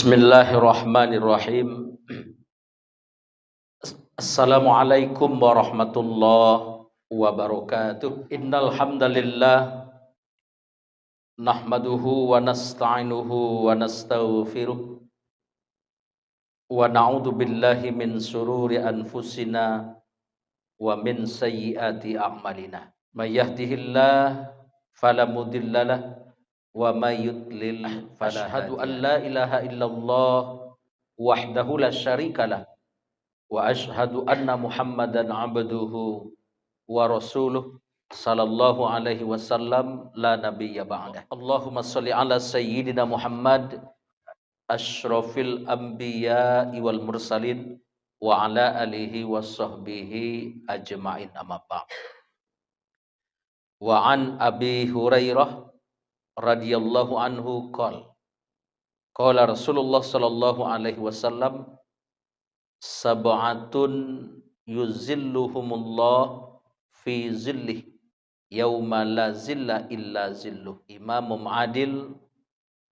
Bismillahirrahmanirrahim. Assalamualaikum warahmatullahi wabarakatuh. Innal hamdalillah nahmaduhu wa nasta'inuhu wa nastaghfiruh wa na'udzu billahi min sururi anfusina wa min sayyiati a'malina. May yahdihillahu fala mudhillalah wa may yudlil fala hadiyalah. Asyhadu an la ilaha illallah wahdahu la syarikalah wa asyhadu anna Muhammadan abduhu wa rasuluh sallallahu alaihi wasallam la nabiyya ba'dah. Allahumma shalli ala sayyidina Muhammad asyrafil anbiya'i wal mursalin wa ala alihi washabbihi ajma'in, amma ba'd. Wa an Abi Hurairah radhiyallahu anhu qala Rasulullah sallallahu alaihi wasallam sab'atun yuzilluhumullah fi zillih yauma la zilla illa zilluh, imamum adil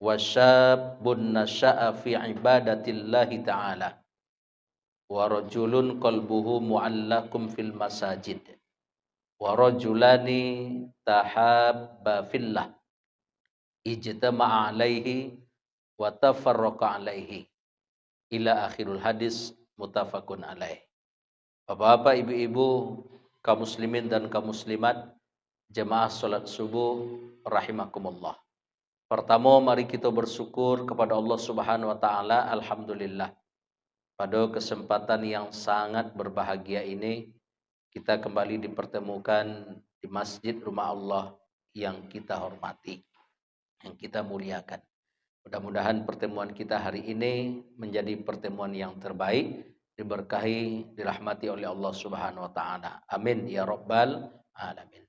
wa syabun nasha'a fi ibadatillahi ta'ala wa rajulun qalbuhu mu'allakum fil masajid wa rajulani tahabba fillah ijtama'a alaihi wa tafarraqa alaihi ila akhirul hadis, muttafaqun alaih. Bapak-bapak, ibu-ibu, kaum muslimin dan kaum muslimat, jemaah salat subuh rahimakumullah. Pertama, mari kita bersyukur kepada Allah Subhanahu wa taala. Alhamdulillah, pada kesempatan yang sangat berbahagia ini kita kembali dipertemukan di masjid rumah Allah yang kita hormati, yang kita muliakan. Mudah-mudahan pertemuan kita hari ini menjadi pertemuan yang terbaik, diberkahi, dirahmati oleh Allah Subhanahu wa taala. Amin ya rabbal alamin.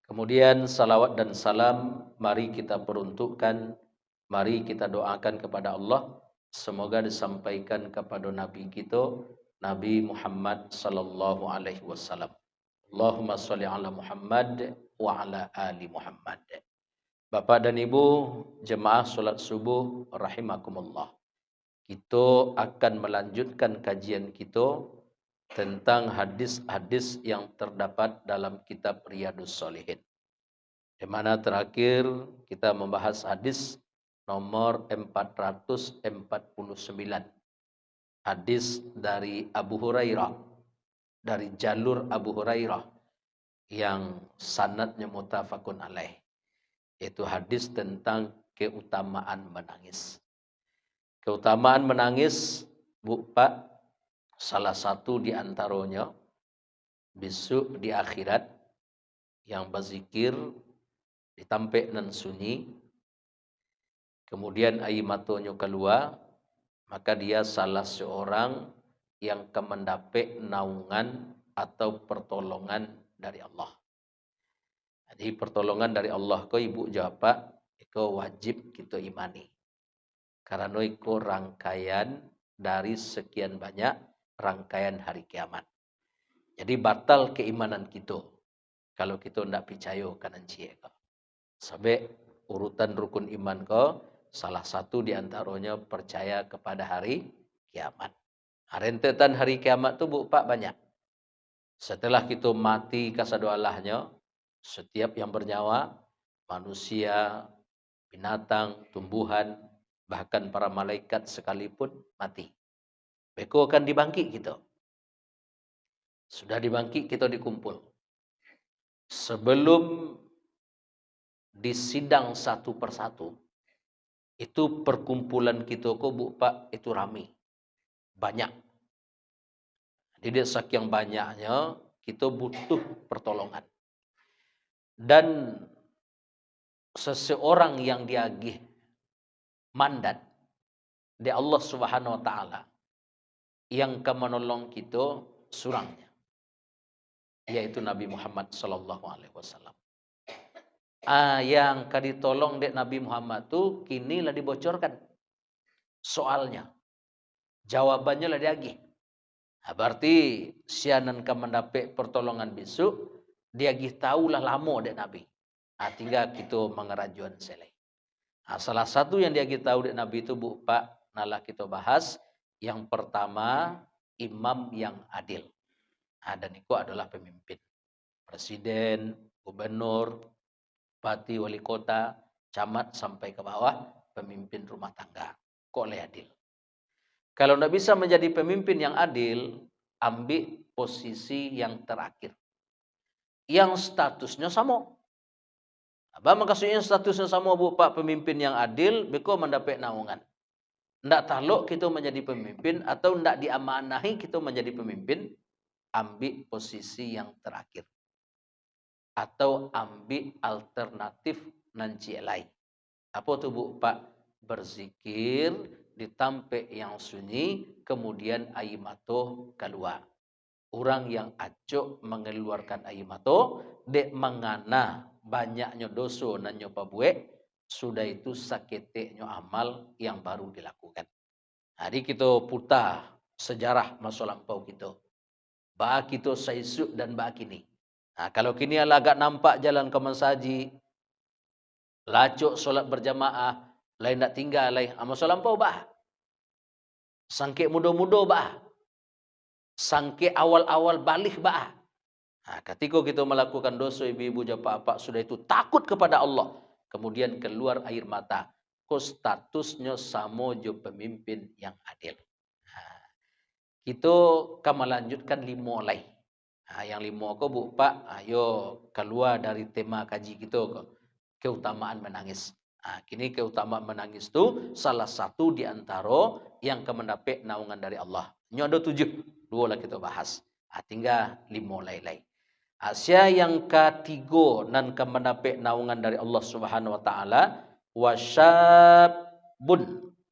Kemudian salawat dan salam mari kita peruntukkan, mari kita doakan kepada Allah, semoga disampaikan kepada Nabi kita, Nabi Muhammad sallallahu alaihi wasallam. Allahumma sholli ala Muhammad wa ala ali Muhammad. Bapak dan Ibu jemaah salat subuh rahimakumullah. Kita akan melanjutkan kajian kita tentang hadis-hadis yang terdapat dalam kitab Riyadhus Shalihin. Di mana terakhir kita membahas hadis nomor 449. Hadis dari Abu Hurairah, dari jalur Abu Hurairah yang sanadnya muttafaqun alaih. Yaitu hadis tentang keutamaan menangis. Keutamaan menangis, Bu Pak, salah satu di antaranya besok di akhirat yang berzikir ditampek nan sunyi, kemudian air matanya keluar, maka dia salah seorang yang akan mendapat naungan atau pertolongan dari Allah. Jadi pertolongan dari Allah ko ibu jawab, itu wajib kita imani. Karena itu rangkaian dari sekian banyak rangkaian hari kiamat. Jadi batal keimanan kita kalau kita tidak percaya kanan cie ko. Sampai urutan rukun iman ko, salah satu di antaranya percaya kepada hari kiamat. Rentetan hari kiamat tu Bu Pak banyak. Setelah kita mati kasadualahnya, setiap yang bernyawa, manusia, binatang, tumbuhan, bahkan para malaikat sekalipun mati. Beko akan dibangkit kita. Sudah dibangkit kita dikumpul. Sebelum disidang satu persatu, itu perkumpulan kita kok Bu Pak itu ramai. Banyak. Jadi saking banyaknya kita butuh pertolongan. Dan seseorang yang diagih mandat dari Allah Subhanahu wa taala yang akan menolong kita surangnya, yaitu Nabi Muhammad sallallahu alaihi wasallam. Yang akan ditolong dari Nabi Muhammad tu kini lah dibocorkan soalnya. Jawabannya lah diagih. Berarti sianan akan mendapat pertolongan besok, dia tahulah lama dari Nabi. Tinggal kita mengerajuan selai. Salah satu yang dia tahu dari Nabi itu Bu Pak, nalah kita bahas. Yang pertama, imam yang adil. Dan itu adalah pemimpin. Presiden, gubernur, bupati, wali kota, camat sampai ke bawah, pemimpin rumah tangga. Kok oleh adil. Kalau tidak bisa menjadi pemimpin yang adil, ambil posisi yang terakhir. Yang statusnya sama. Apa maksudnya statusnya sama bu pak pemimpin yang adil, beko mendapat naungan. Tidak taluk kita menjadi pemimpin atau tidak diamanahi kita menjadi pemimpin, ambil posisi yang terakhir. Atau ambil alternatif nanti lain. Apa tu bu pak? Berzikir di tempat yang sunyi, kemudian air mata keluar. Orang yang acuk mengeluarkan air mata, dek mengana banyaknya dosa dan nyoba buat, sudah itu sakitnya amal yang baru dilakukan. Jadi kita putar sejarah masa lampau kita. Bah kita saisuk dan bah kini. Kalau kini agak nampak jalan ke masaji, lacuk solat berjamaah, lain nak tinggal lain. Masa lampau bah. Sangkit muda-muda bah. Sangkit awal-awal balik bah. Ketika kita melakukan dosa ibu-ibu japa-apa sudah itu takut kepada Allah. Kemudian keluar air mata. Ko statusnya sama jo pemimpin yang adil. Kita akan melanjutkan 5 lagi. Yang 5 ko bu pak, ayo keluar dari tema kaji kita ko. Keutamaan menangis. Kini keutamaan menangis itu salah satu di antara yang kemendapat naungan dari Allah. Ini ada 7. 2 lah kita bahas. Tinggal 5 lain-lain. Asia yang ketiga dan kemendapat naungan dari Allah Subhanahu wa taala, wasyabun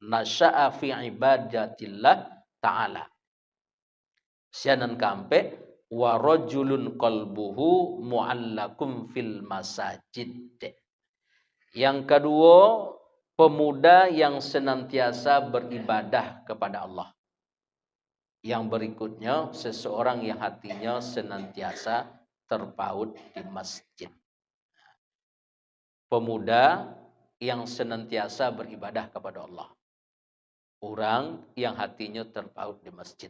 nasya'a fi ibadatillah taala. Sianan kampe wa rajulun qalbuhu mu'allakum fil masajid. Yang kedua, pemuda yang senantiasa beribadah kepada Allah. Yang berikutnya, seseorang yang hatinya senantiasa terpaut di masjid. Pemuda yang senantiasa beribadah kepada Allah. Orang yang hatinya terpaut di masjid.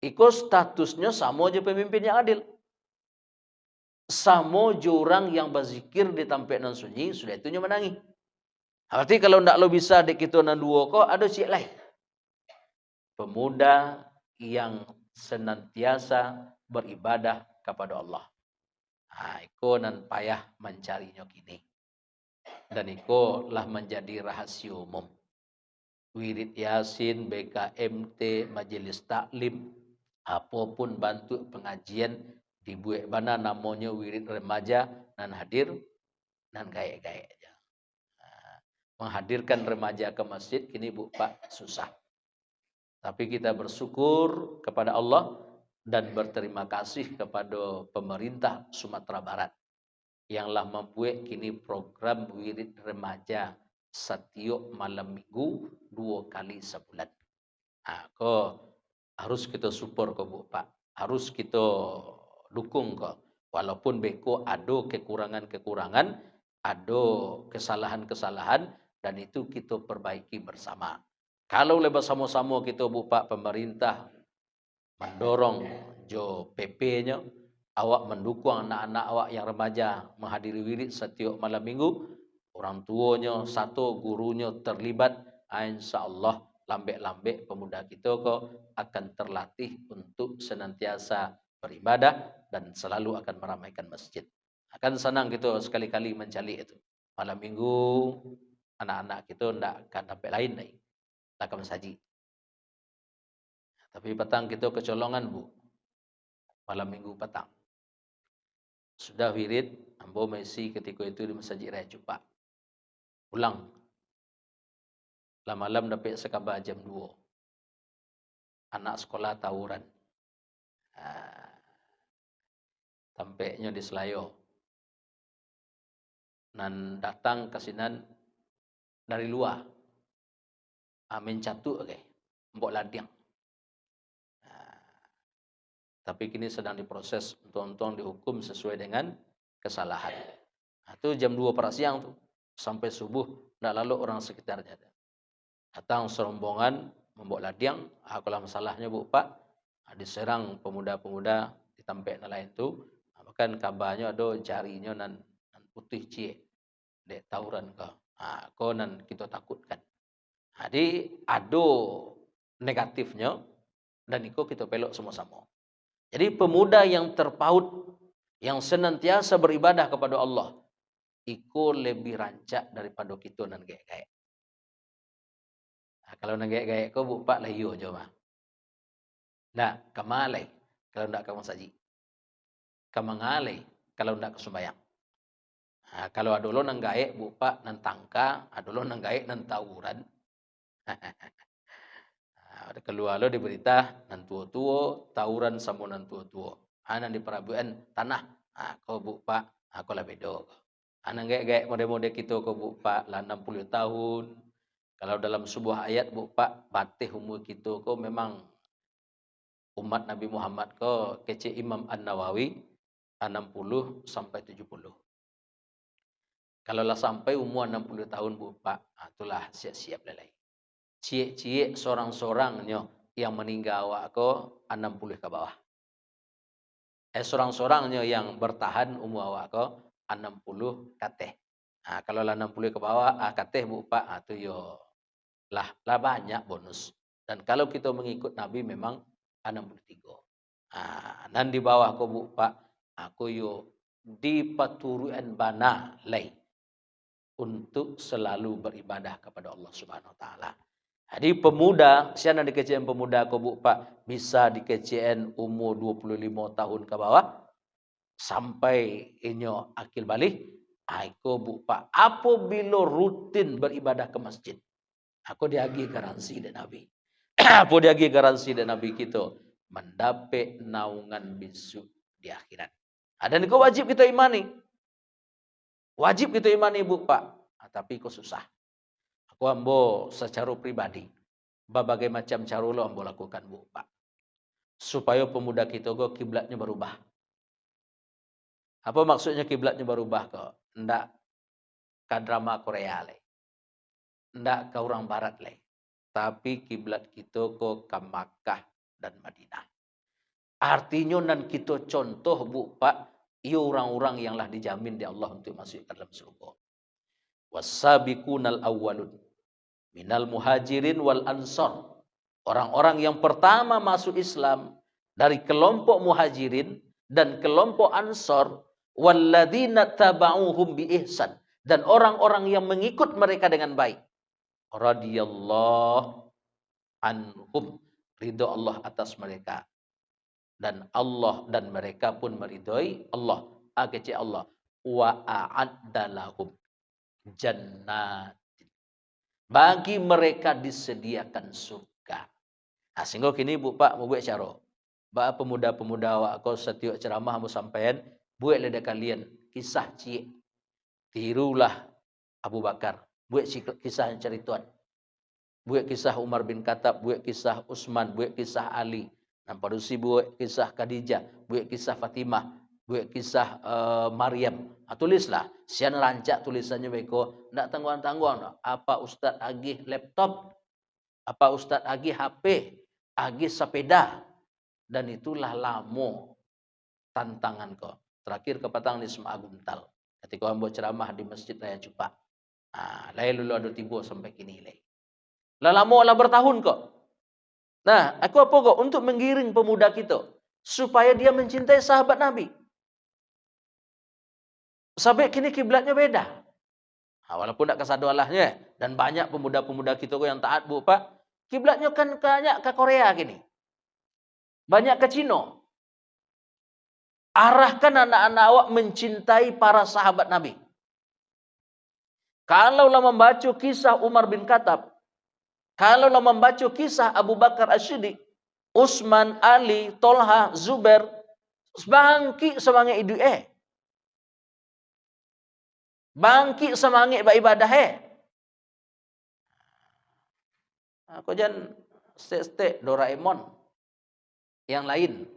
Iko statusnya sama aja pemimpin yang adil. Sama aja orang yang berzikir di tempat nan sunyi, sudah itunya menangi. Arti kalau ndak lo bisa dek kita nan dua kok ada cik lain. Pemuda yang senantiasa beribadah kepada Allah. Iko nan payah mencarinya kini. Dan iko lah menjadi rahasia umum. Wirid Yasin, BKMT, Majelis Taklim, apapun bantu pengajian dibuat mana namanya wirid remaja dan hadir dan gaya-gaya aja. Menghadirkan remaja ke masjid kini bu pak susah. Tapi kita bersyukur kepada Allah dan berterima kasih kepada pemerintah Sumatera Barat yang lah membuat kini program wirid remaja setiap malam minggu 2 kali sebulan. Kok harus kita support kok bu pak, harus kita dukung kok. Walaupun beko ada kekurangan-kekurangan, ada kesalahan-kesalahan, dan itu kita perbaiki bersama. Kalau lebih sama-sama kita bu pak pemerintah mendorong jo PP-nya, awak mendukung anak-anak awak yang remaja menghadiri wirid setiap malam minggu, orang tuanya satu, gurunya terlibat, insya-Allah lambek-lambek pemuda kita kok akan terlatih untuk senantiasa beribadah dan selalu akan meramaikan masjid. Akan senang kita sekali-kali mencari itu. Malam minggu anak-anak kita tidak akan dapat lain lagi. Akan saji. Tapi petang kita kecolongan bu. Malam minggu petang. Sudah wirid, ambo mesi ketika itu di Masjid Raya Cupak. Pulang. Malam dapat sekabar jam 2. Anak sekolah tawuran. Tampaknya di Selayo. Dan datang ke sinan dari luar. Amin catuk okay. Mbok ladiang. Tapi kini sedang diproses untuk dihukum sesuai dengan kesalahan. Itu jam 2 siang tuh sampai subuh, tidak lalu orang sekitarnya. Datang serombongan membawa ladiang, kalau masalahnya Bu Pak, diserang pemuda-pemuda di tampek nelayan itu, bahkan kabarnya ada jarinya nan putih cie, dek tauran ko. Ko nan kita takutkan. Jadi ada negatifnya dan itu kita pelok sama-sama. Jadi pemuda yang terpaut, yang senantiasa beribadah kepada Allah, itu lebih rancak daripada kita nan gaek-gaek. Kalau nan gaek-gaek ko Bu Pak lah iyo coba. Nah, kamalai kalau ndak kamu saji. Kamangalai kalau ndak kesembayang. Kalau adolo nang gaek Bu Pak nan tangka, adolo nang gaek nan tawuran. Ada keluar lo di berita nan tua-tua tawuran sama nan tua-tua. Anan di perabuan tanah. Kau Bu Pak, aku lah bedo. Anan gaek-gaek mode-mode kita kau Bu Pak lah 60 tahun. Kalau dalam sebuah ayat Bu Pak, batih umur kita kau memang umat Nabi Muhammad kau kece Imam An-Nawawi 60 sampai 70. Kalau lah sampai umur 60 tahun Bu Pak, itulah siap-siap lelai. Cie-cie sorang-sorangnya yang meninggal awak ko 60 ke bawah. Sorang-sorangnya yang bertahan umur awak ko 60 kateh. Kalau lah 60 ke bawah, kateh Bu Pak, itu yo lah banyak bonus. Dan kalau kita mengikut Nabi memang 63. Dan di bawah ko Bu Pak, aku yo di paturuan bana lay untuk selalu beribadah kepada Allah Subhanahu wa taala. Jadi pemuda, siapa dikecian pemuda ko Bu Pak, bisa dikecian umur 25 tahun ke bawah sampai inyo akil balik. Aku Bu Pak, apabila rutin beribadah ke masjid, aku diagi garansi dan Nabi. Aku diagi garansi dan Nabi kita mendapat naungan bisu di akhirat. Dan itu wajib kita imani. Wajib kita imani Bu Pak. Tapi kok susah. Aku ambo secara pribadi. Berbagai macam cara lo ambo lakukan Bu Pak. Supaya pemuda kita go kiblatnya berubah. Apa maksudnya kiblatnya berubah kok? Ndak ke drama Korea le. Ndak ke orang barat le. Tapi kiblat kita ko ke Makkah dan Madinah. Artinya nan kita contoh Bu Pak, ia orang-orang yang lah dijamin di Allah untuk masuk ke dalam surga. Wasabiqunal awwalun minal muhajirin wal ansor. Orang-orang yang pertama masuk Islam dari kelompok muhajirin dan kelompok ansor, walladzina taba'uhum bi ihsan, dan orang-orang yang mengikut mereka dengan baik. Radhiyallahu anhum, ridho Allah atas mereka. Dan Allah dan mereka pun meridhoi Allah. Kece Allah. Wa a'adda lahum jannat. Bagi mereka disediakan surga. Sehingga kini Bu Pak mau buat cara. Ba pemuda-pemuda awak kau setiap ceramah mau sampaian, buat leda kalian kisah cie. Tirulah Abu Bakar. Buat kisah yang cerituan. Buat kisah Umar bin Khattab, buat kisah Utsman, buat kisah Ali. Nampadusi buat kisah Khadijah, buat kisah Fatimah, buat kisah Maryam. Tulislah. Sian rancak tulisannya beko. Ndak tangguhan-tangguhan. Apa Ustaz agih laptop? Apa Ustaz agih HP? Agih sepeda? Dan itulah lamo tantangan kau. Terakhir kepatang di Sema Aguntal. Ketika ambo ceramah di Masjid Raya Cupak. Lai lulu ada tiba sampai kini lai. Lah lamo lah bertahun kok. Nah, aku apa kok? Untuk menggiring pemuda kita. Supaya dia mencintai sahabat Nabi. Sampai kini kiblatnya beda. Walaupun tak kesadu Allahnya. Dan banyak pemuda-pemuda kita yang taat Bu Pak. Kiblatnya kan banyak ke Korea gini. Banyak ke Cina. Arahkan anak-anak awak mencintai para sahabat Nabi. Kalaulah membaca kisah Umar bin Khattab. Kalaulah membaca kisah Abu Bakar As-Siddiq. Utsman, Ali, Tolha, Zubair. Bangki semangat hidup Bangki semangat beribadah Aku jangan stek Doraemon yang lain.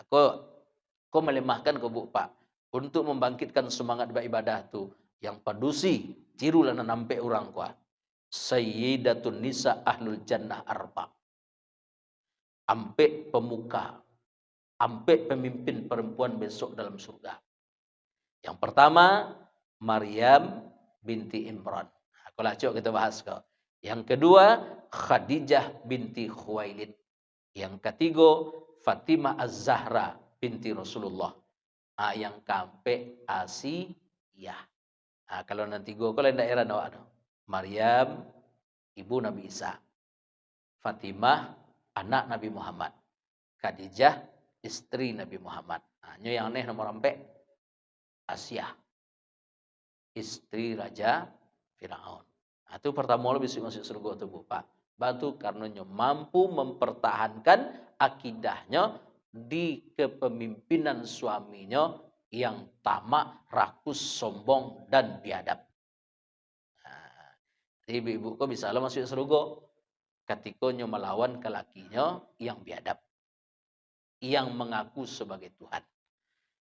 Aku melemahkan ke Bu Pak untuk membangkitkan semangat beribadah tu yang padusi tirulah nampak orang kuah. sayyidatun nisa ahlul jannah arba. Ampe pemuka, ampe pemimpin perempuan besok dalam surga. Yang pertama, Maryam binti Imran. Kalau acok kita bahas kau. Yang kedua, Khadijah binti Khuwailid. Yang ketiga, Fatimah Az-Zahra binti Rasulullah. Yang keempat, Asiyah. Kalau nanti go kalau daerah nawak no. Maryam ibu Nabi Isa. Fatimah anak Nabi Muhammad. Khadijah istri Nabi Muhammad. Nyo yang aneh nomor 4 Asiyah, istri Raja Firaun. Itu pertama lo bisa masuk surga tu Pak. Batu karena mampu mempertahankan akidahnya di kepemimpinan suaminya yang tamak, rakus, sombong dan biadab. Ibu-ibu kok bisa lo masuk surga ketika nyo melawan kelakinya yang biadab, yang mengaku sebagai Tuhan.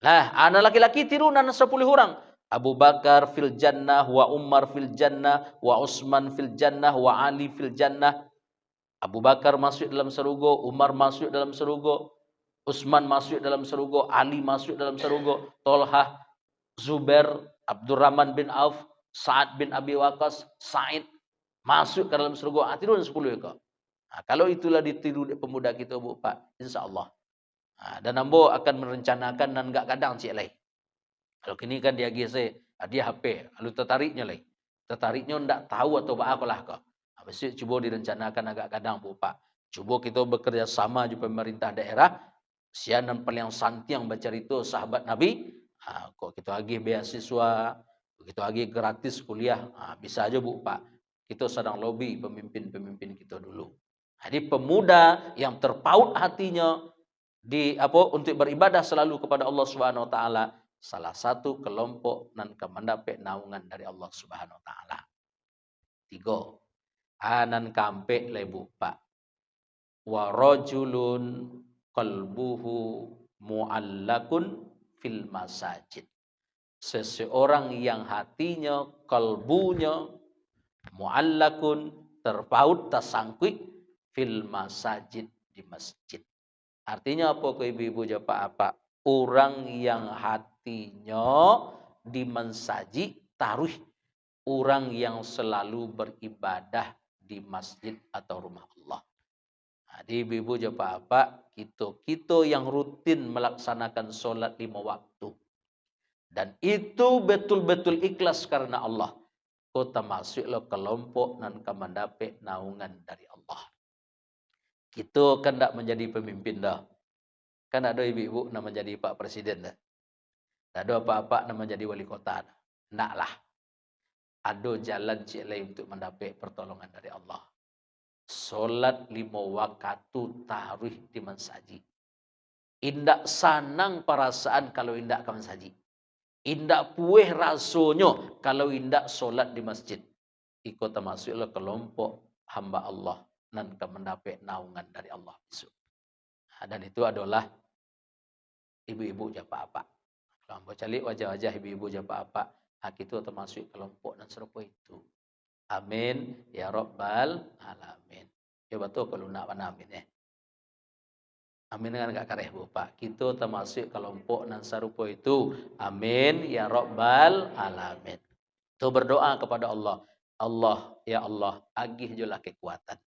Nah, anak laki-laki tirunan 10 orang. Abu Bakar fil jannah, wa Umar fil jannah, wa Utsman fil jannah, wa Ali fil jannah. Abu Bakar masuk dalam surga, Umar masuk dalam surga, Utsman masuk dalam surga, Ali masuk dalam surga, Tolhah, Zubair, Abdurrahman bin Auf, Sa'ad bin Abi Waqqas, Sa'id masuk ke dalam surga. Tirun 10 ekor. Kalau itulah ditiru pemuda kita Bu Pak, insyaallah. Dan ambo akan merencanakan dan enggak kadang cik lai. Kalau kini kan dia gese, dia HP, lalu tertariknya lai. Tertariknya ndak tahu atau apa lah kau. Habis itu cuba direncanakan agak kadang Bu Pak. Cuba kita bekerja sama juga pemerintah daerah. Sian dan paling santi yang baca itu sahabat Nabi. Kok kita lagi beasiswa, begitu lagi gratis kuliah. Bisa aja Bu Pak. Kita sedang lobby pemimpin-pemimpin kita dulu. Jadi pemuda yang terpaut hatinya untuk beribadah selalu kepada Allah Subhanahu wa taala, salah satu kelompok nan kemendapat naungan dari Allah Subhanahu wa taala. 3. Anan kampe lebu Pak. Wa rajulun qalbuhu muallakun fil masajid. Seseorang yang hatinya, kalbunya muallakun, terpaut, tersangkut fil masajid, di masjid. Artinya apa ke ibu-ibu japa apa? Orang yang hatinya dimensaji taruh, orang yang selalu beribadah di masjid atau rumah Allah. Jadi ibu-ibu japa apa? Kita yang rutin melaksanakan solat 5 waktu. Dan itu betul-betul ikhlas karena Allah. Kota masuklah kelompok dan kemendapat naungan dari Allah. Kita kan tak menjadi pemimpin dah. Kan ada ibu-ibu nak menjadi Pak Presiden dah. Tak ada apa-apa nak menjadi wali kota dah. Naklah. Ada jalan cik lain untuk mendapat pertolongan dari Allah. Solat 5 waktu taruh di mensaji. Indak sanang perasaan kalau indak ke mensaji. Indak puih rasonyo kalau indak solat di masjid. Ikut termasuklah kelompok hamba Allah dan mendapat naungan dari Allah besok. Dan itu adalah ibu-ibu japa apa. Kalau ambo cari wajah-wajah ibu-ibu japa apa, kita termasuk kelompok dan serupa itu. Amin ya rabbal alamin. Ya betul kalau nak mana amin ya. Amin kan enggak kareh Bu Pak. Kita termasuk kelompok dan serupa itu. Amin ya rabbal alamin. Itu berdoa kepada Allah. Allah ya Allah, agih julah kekuatan.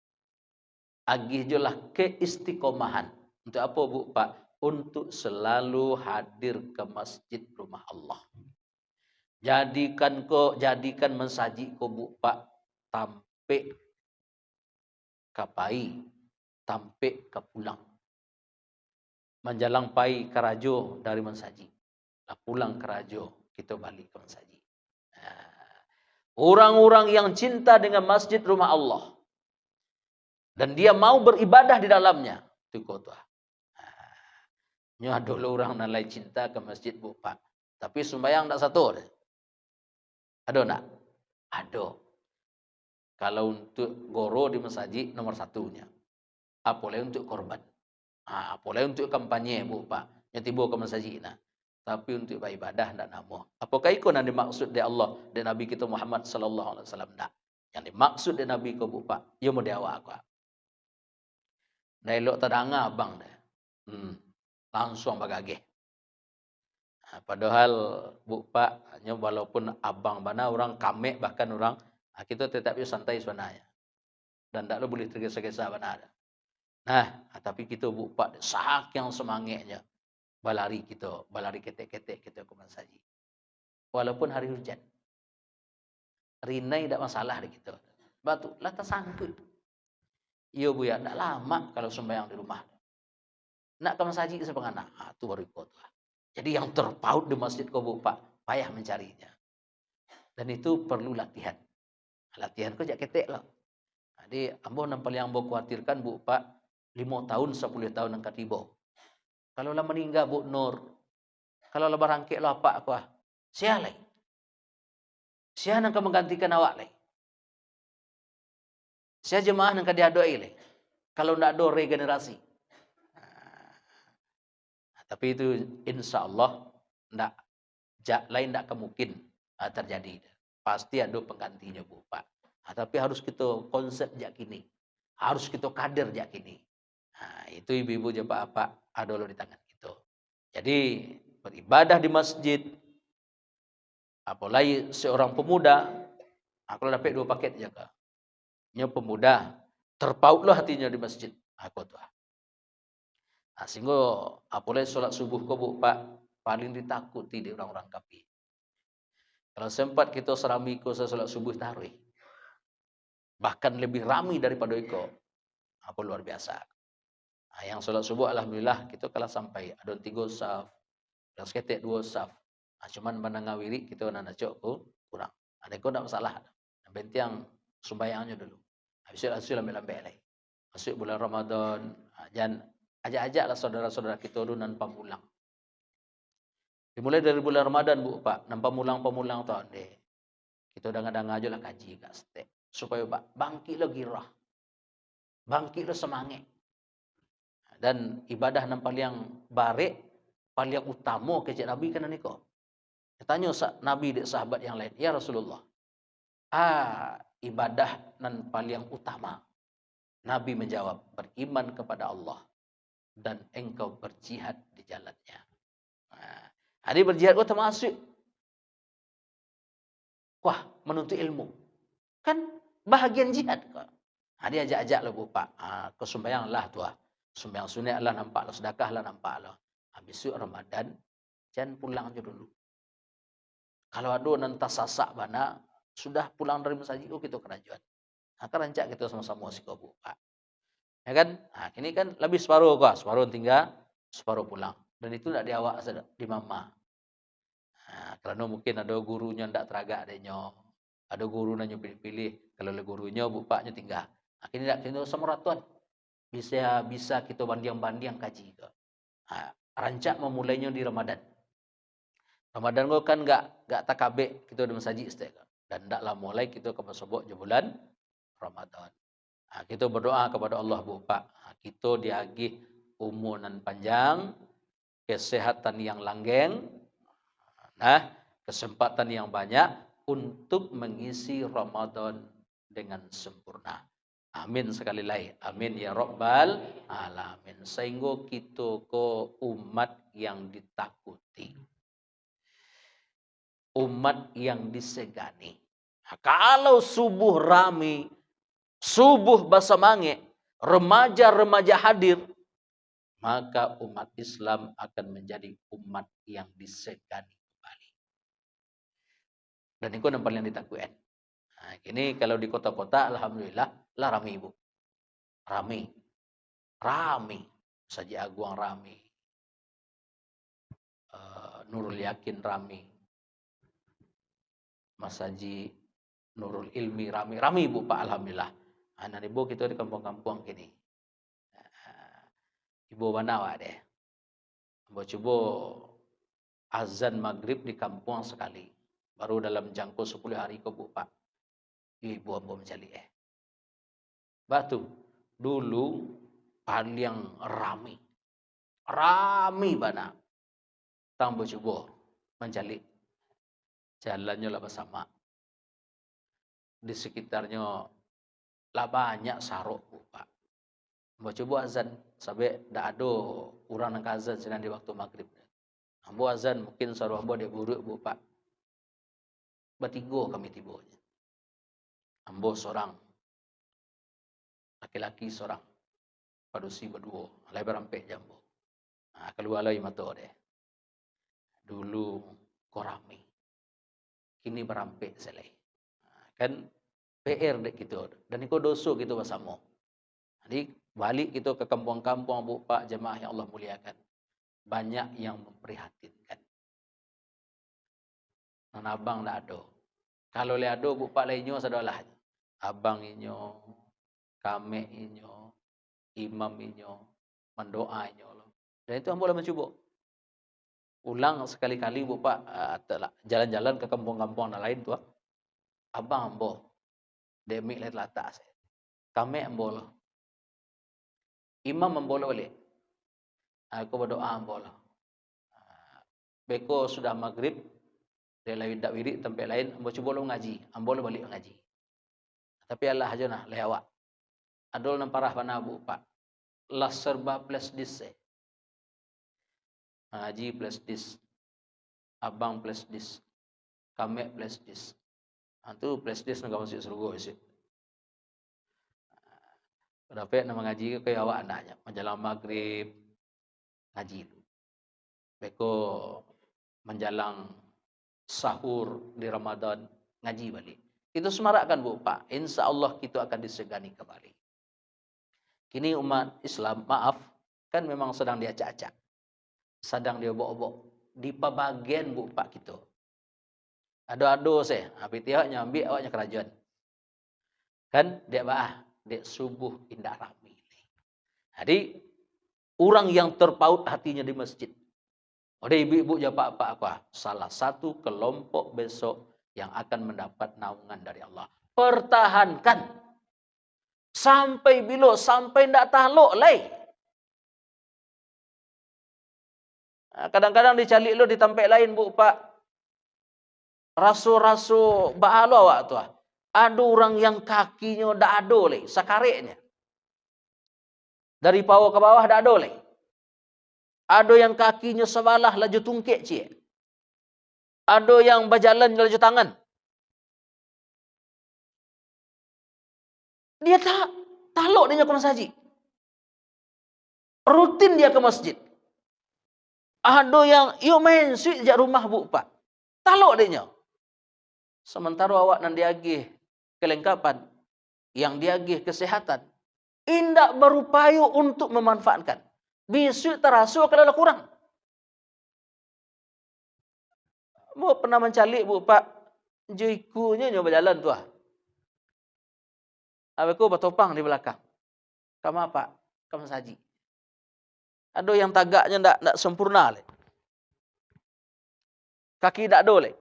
Agih julah keistiqomahan. Untuk apa Bu Pak? Untuk selalu hadir ke masjid rumah Allah. Jadikan mensaji ko Bu Pak tampe kapai, tampe ke pulang. Menjalang pai kerajo dari mensaji. Lah pulang kerajo, kita balik ke mensaji. Orang-orang yang cinta dengan masjid rumah Allah. Dan dia mau beribadah di dalamnya. Itu kota. Nya dulu orang nalai cinta ke masjid Bu Pak. Tapi sembahyang tak satu. Ada tak? Ada. Kalau untuk goro di masjid nomor satunya. Apalagi untuk korban. Apalagi untuk kampanye Bu Pak. Yang tiba ke masjid. Tapi untuk beribadah tak nama. Apakah ikut yang dimaksud dari Allah dan Nabi kita Muhammad sallallahu alaihi wasallam tak? Yang dimaksud dengan Nabi ko bupa, ia mau diawak aku. Dailok tadanga abang deh. Langsung bagage. Padahal bupa hanya walaupun abang bana orang kame bahkan orang kita tetap santai sebenarnya. Dan tak boleh tergesa-gesa bana. Nah, tapi kita bupa sak yang semangitnya. Balari ketek-ketek kita ke saji. Walaupun hari hujan. Rinai tak masalah deh kita. Batu, lah tersangkut. Iya bu ya, tak lama kalau sembahyang di rumah. Nak ke masjid sepenganak, itu baru ikut. Jadi yang terpaut di masjid kau bupa, payah mencarinya. Dan itu perlu latihan. Latihan kau jak ketek lah. Jadi ambo nampal yang ambo khawatirkan bupa 5 tahun 10 tahun angkat ibu. Kalau lah meninggal Bu Nur, kalau lah barangkit lo apa aku, sialai. Siapa yang akan menggantikan awak lagi? Siapa jemaah yang akan diadoi lagi? Kalau tidak ada regenerasi. Tapi itu insya Allah lain tidak kemungkin terjadi. Pasti ada penggantinya Bu Pak. Tapi harus kita konsep jak kini. Harus kita kader jak kini. Itu ibu-ibu jemaah apa ada lo di tangan kita. Jadi beribadah di masjid. Apalagi seorang pemuda, aku dapat 2 paket jaga. Nya pemuda, terpautlah hatinya di masjid. Aku tuh. Sehingga apalagi sholat subuh kau Bu Pak, paling ditakuti di orang-orang kafir. Kalau sempat kita serami ko sholat subuh tarawih. Bahkan lebih ramai daripada iko. Apa luar biasa. Yang sholat subuh alhamdulillah kita kalah sampai ada 3 saf. Yang seketik 2 saf. Cuman menangawiri kita nak cok kurang. Ada ko tak masalah. Yang penting sembahyangnya dulu. Habis itu lambai-lambai lagi. Masuk bulan Ramadan, jangan ajak-ajaklah saudara-saudara kita dulu nan pamulang. Dimulai dari bulan Ramadan Bu Pak, nan pamulang tahun deh. Kita dengar-dengar aja lah kaji kat stek. Supaya bangkit lo girah. Bangkit lo semangat. Dan ibadah nan paling barik, paling utama kecik Nabi kan niko. Tanya Nabi dan sahabat yang lain, ya Rasulullah. Ibadah nan paling utama. Nabi menjawab, beriman kepada Allah dan engkau berjihad di jalannya. Hari berjihad kau termasuk. Wah, menuntut ilmu. Kan bahagian jihad kau. Dia ajak-ajak lah Bu Pak. Kau sembahyang lah tuah. Sembahyang sunat lah nampak lah. Sedekah lah nampak lah. Habis itu Ramadan, jangan pulang aja dulu. Kalau ada nanti sasak bana, sudah pulang dari masjid kita kerajuan. Rancak kita sama-sama si kau Bu Pak. Ya kan? Ini kan lebih separuh kok, separuh tinggal, separuh pulang. Dan itu tidak diawak di mama. Karena mungkin ada gurunya tidak teragak adanya. Ada guru nanya pilih-pilih. Kalau ada gurunya, bupaknya tinggal. Ini tidak kita sama ratuan. Bisa kita banding-banding kaji. Rancak memulainya di Ramadan. Ramadan kan enggak takabek kita di masjid dan tidaklah mulai kita ke masabuk di bulan Ramadan. Kita berdoa kepada Allah Bapak. Kita diagih umur nan panjang, kesehatan yang langgeng, kesempatan yang banyak untuk mengisi Ramadan dengan sempurna. Amin sekali lagi. Amin ya Rabbal Alamin. Sehingga kita ke umat yang ditakuti. Umat yang disegani. Kalau subuh rame, subuh basamange, remaja-remaja hadir, maka umat Islam akan menjadi umat yang disegani kembali. Dan itu yang paling ditakutin. Ini kalau di kota-kota, alhamdulillah, lah rame ibu. Rame. Saja Aguang rame. Nurul Yakin rame. Mas Haji Nurul Ilmi rame. Rame ibu Pak, alhamdulillah. Anak ibu kita di kampung-kampung kini. Ibu mana awak deh? Ibu coba azan maghrib di kampung sekali. Baru dalam jangkau 10 hari ke Bu Pak. Ibu ambo mencari Batu. Dulu paling rame. Rame bana. Tang bu coba mencari. Jalannya lah bersama. di sekitarnya lah banyak sarok Bu Pak. Mau coba azan sampai dak ada orang nak azan senang di waktu maghrib. Ambo azan mungkin saruh ambo dia buruk Bu Pak. Bertiga kami tibanya. Ambo seorang, laki-laki seorang, padusi berdua, lai berampek jambo. Keluar lai mata deh. Dulu korami, kini berampek selai. Kan PR dek gitu, dan iko doso gitu bersama. Jadi balik gitu ke kampung-kampung Bu Pak jemaah yang Allah muliakan. Banyak yang memprihatinkan. Non abang tak ada. Kalau le ada Bu Pak lainnya sadalah. Abang inyo, kami inyo, imam inyo, mendoa inyo. Dan itu ambo lah mencuba. Ulang sekali-kali Bu Pak, jalan-jalan ke kampung-kampung lain tu. Abang ambo, demik lain latas. Kami ambo lah. Imam ambo lah balik. Aku berdoa ambo lah. Beko sudah maghrib, dia lain tak wirid tempat lain, ambo cuba lo ngaji, ambo lo balik ngaji. Tapi Allah aja nah lewat. Adol nan parah pana Bu Pak. Lah serba plus dis. Ngaji plus dis. Abang plus dis. Kami plus dis. Itu plus dis nak masuk surga isi. Dapat nama ngaji ke awak andaknya menjelang maghrib ngaji. Beko menjelang sahur di Ramadan ngaji balik. Itu semarakkan Bu Pak. Insya Allah kita akan disegani kembali. Kini umat Islam, maaf, kan memang sedang diacak-acak. Sedang dia obok-obok. Di pembagian Bu Pak kita. Ado-ado saya. Habis tiap nyambil awaknya kerajaan. Kan dia baah. Dia subuh indah rami. Jadi, orang yang terpaut hatinya di masjid. Ada ibu-ibu jawab apa? Salah satu kelompok besok yang akan mendapat naungan dari Allah. Pertahankan. Sampai bila? Sampai tidak tahluk lagi. Kadang-kadang dicalik lo di tempat lain Bu Pak. Rasu-rasu ba'alo awak tu. Ada orang yang kakinya tak ada lagi. Sakariknya. Dari bawah ke bawah tak ada lagi. Ada yang kakinya sebalah laju tungkik cik. Ada yang berjalan laju tangan. Dia tak taluk dia ke masjid. Rutin dia ke masjid. Ada yang yuk main suit jak rumah Bu Pak. Taluk dia. Sementara awak nan diagih kelengkapan, yang diagih kesehatan, indak berupaya untuk memanfaatkan. Bisu terasa kalau kurang. Bu pernah mencalik Bu Pak, joikunya nyoba jalan tu ah. Aku bertopang di belakang. Kamu apa? Kamu saji. Ada yang tagaknya ndak sempurna le. Kaki ndak ada le.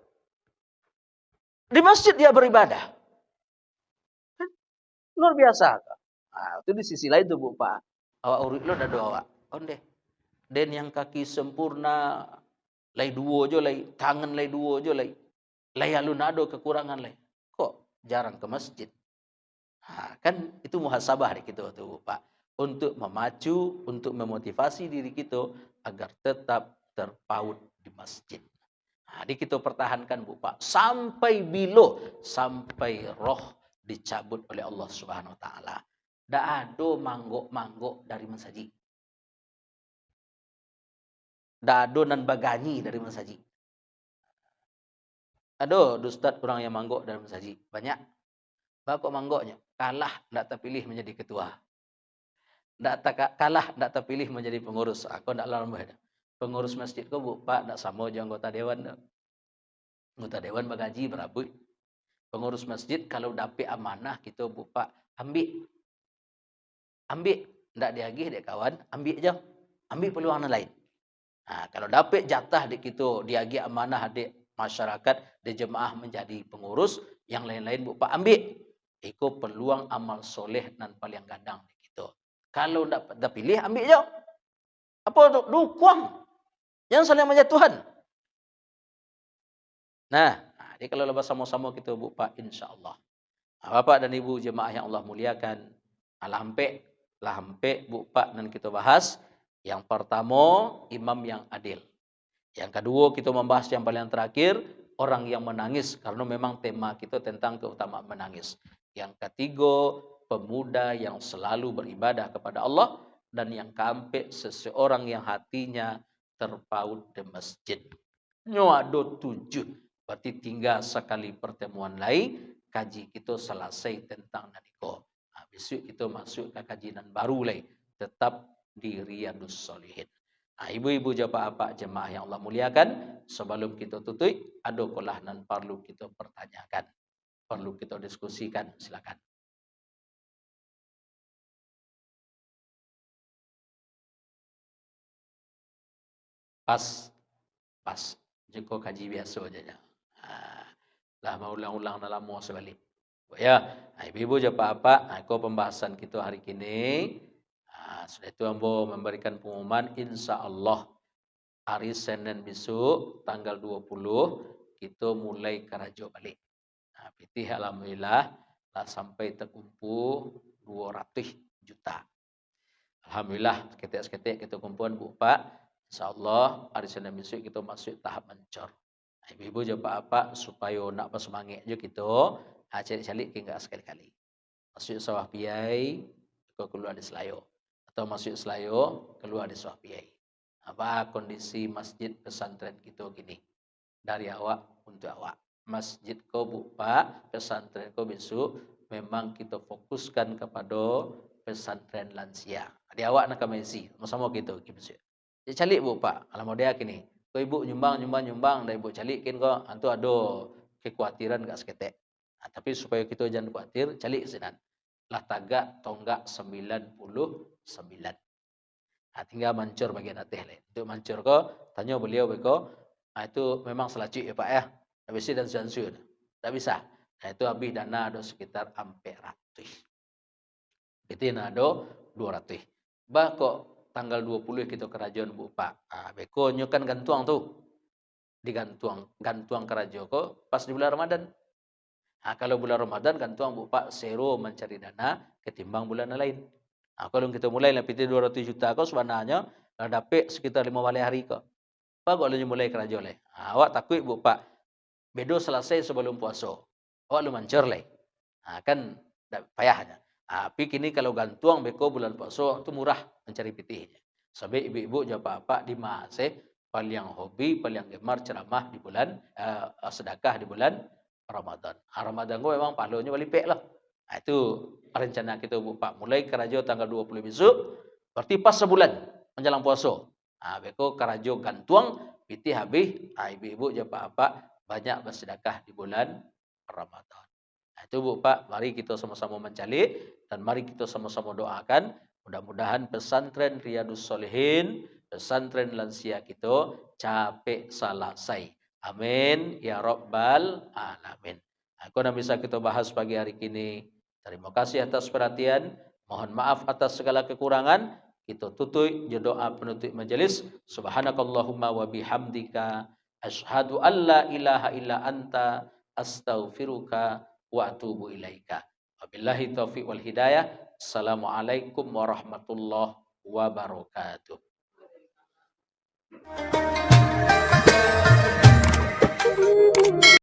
Di masjid dia beribadah. Luar biasa. Itu di sisi lain tu Bu Pak. Awak urut lo dah doa awak. Onde. Dan yang kaki sempurna, lai dua je lai, tangan lai dua je lai. Lai alun ada kekurangan lai. Kok jarang ke masjid? Kan itu muhasabah kita tu Bu Pak. Untuk memacu, untuk memotivasi diri kita agar tetap terpaut di masjid. Jadi kita pertahankan Bu Pak. Sampai bila? Sampai roh dicabut oleh Allah Subhanahu Wa Taala. Tak ada manggok-manggok dari masjid. Tak ada nan bagani dari masjid. Ada ustaz orang yang manggok dari masjid. Banyak. Bakok manggoknya. Kalah tak terpilih menjadi ketua. Kalah tak terpilih menjadi pengurus. Aku tak lama. Pengurus masjid kau Bu Pak tak sama je anggota dewan. Anggota dewan bergaji berapa? Pengurus masjid kalau dapat amanah kita Bu Pak ambil. Ambil. Tak diagih dek kawan. Ambil je. Ambil peluang lain. Kalau dapat jatah dek kita diagih amanah dek masyarakat, dek jemaah menjadi pengurus. Yang lain-lain Bu Pak ambil. Itu peluang amal soleh dan paling gadang dek kita. Kalau tak pilih ambil je. Apa tu? Dukung. Yang saling menjatuhan. Nah, jadi kalau lepas sama-sama kita Bu Pak, insya Allah Bapak dan Ibu jemaah yang Allah muliakan, lampe Bu Pak dan kita bahas. Yang pertama, imam yang adil. Yang kedua, kita membahas yang paling terakhir, orang yang menangis, karena memang tema kita tentang keutamaan menangis. Yang ketiga, pemuda yang selalu beribadah kepada Allah. Dan yang keempat, seseorang yang hatinya terpaut di masjid. Ada 7. Berarti tinggal sekali pertemuan lain, kaji kita selesai tentang nadiko. Besok kita masuk ke kajian baru lagi. Tetap di Riyadus Shalihin. Ibu-ibu jemaah jemaah yang Allah muliakan, sebelum kita tutup, ada kolahan perlu kita pertanyakan, perlu kita diskusikan, silakan. Pas, jika kaji biasa saja. Lah mau ulang-ulang dalam mau sebalik. Ya, ibu-ibu jemaah aku pembahasan kita hari ini. Sudah itu ambo memberikan pengumuman, insya Allah hari Senin besok tanggal 20 kita mulai kerajo balik. Pitih alhamdulillah lah sampai terkumpul 200 juta. Alhamdulillah seketik kita kumpulan Bu Pak. InsyaAllah hari Senin besok kita masuk tahap mencor. Ibu-ibu jumpa apa supaya nak bersemangat je kita, cari-cari ke sekali-kali. Masuk sawah piai, kita keluar di Selayo. Atau masuk Selayo, keluar di sawah piai. Apa kondisi masjid pesantren kita gini? Dari awak untuk awak. Masjid ko buka, pesantren ko besok memang kita fokuskan kepada pesantren lansia. Di awak nak kamesi, sama-sama kita besok. Dia calik bu pak, kalau dia kini, ko ibu nyumbang, dah ibu calikin ko, antu ada kekhawatiran gak seketek. Tapi supaya kita jangan khawatir, calik sinan. Lah tagak tonggak 99. Tinggal mancur bagian atas lain. Untuk mancur ko, tanya beliau beko, itu memang selacik ya Pak ya. Tak bisa dan sansur. Tak bisa. Itu habis dana ada sekitar 400. Itu ada 200. Bah kok tanggal 20 kita kerajaan Bu Pak. Beko kan gantuang tu. Gantuang kerajaan ko pas di bulan Ramadan. Kalau bulan Ramadan gantuang Bu Pak seru mencari dana ketimbang bulan lain. Kalau kita mulai lah PT 200 juta kau sebenarnya dapat sekitar 5 hari kau. Pak kalau mulai kerja oleh. Awak takut Bu Pak. Bedo selesai sebelum puasa. Awak lu mancur leh. Kan payahnya. Tapi kini kalau gantuang beko bulan puasa itu murah mencari pitihnya. Sebab ibu-ibu jawab apa di masa paling hobi, paling gemar ceramah di bulan sedekah di bulan Ramadan. Ramadan gue memang pahalanya paling pek lah. Itu rencana kita Bu Pak. Mulai kerja tanggal 20 besok. Berarti pas sebulan menjelang puasa. Beko kerja gantuang pitih habis. Ibu-ibu jawab apa banyak bersedekah di bulan Ramadan. Itu Bu Pak, mari kita sama-sama mencari dan mari kita sama-sama doakan mudah-mudahan pesantren Riyadus Shalihin, pesantren lansia kita capek selesai. Amin ya rabbal alamin. Aku yang bisa kita bahas pagi hari ini. Terima kasih atas perhatian. Mohon maaf atas segala kekurangan. Kita tutup doa penutup majelis. Subhanakallahumma wa bihamdika asyhadu an la ilaha illa anta astaghfiruka wa atubu ilaika. Wabillahi taufiq wal hidayah. Assalamualaikum warahmatullahi wabarakatuh.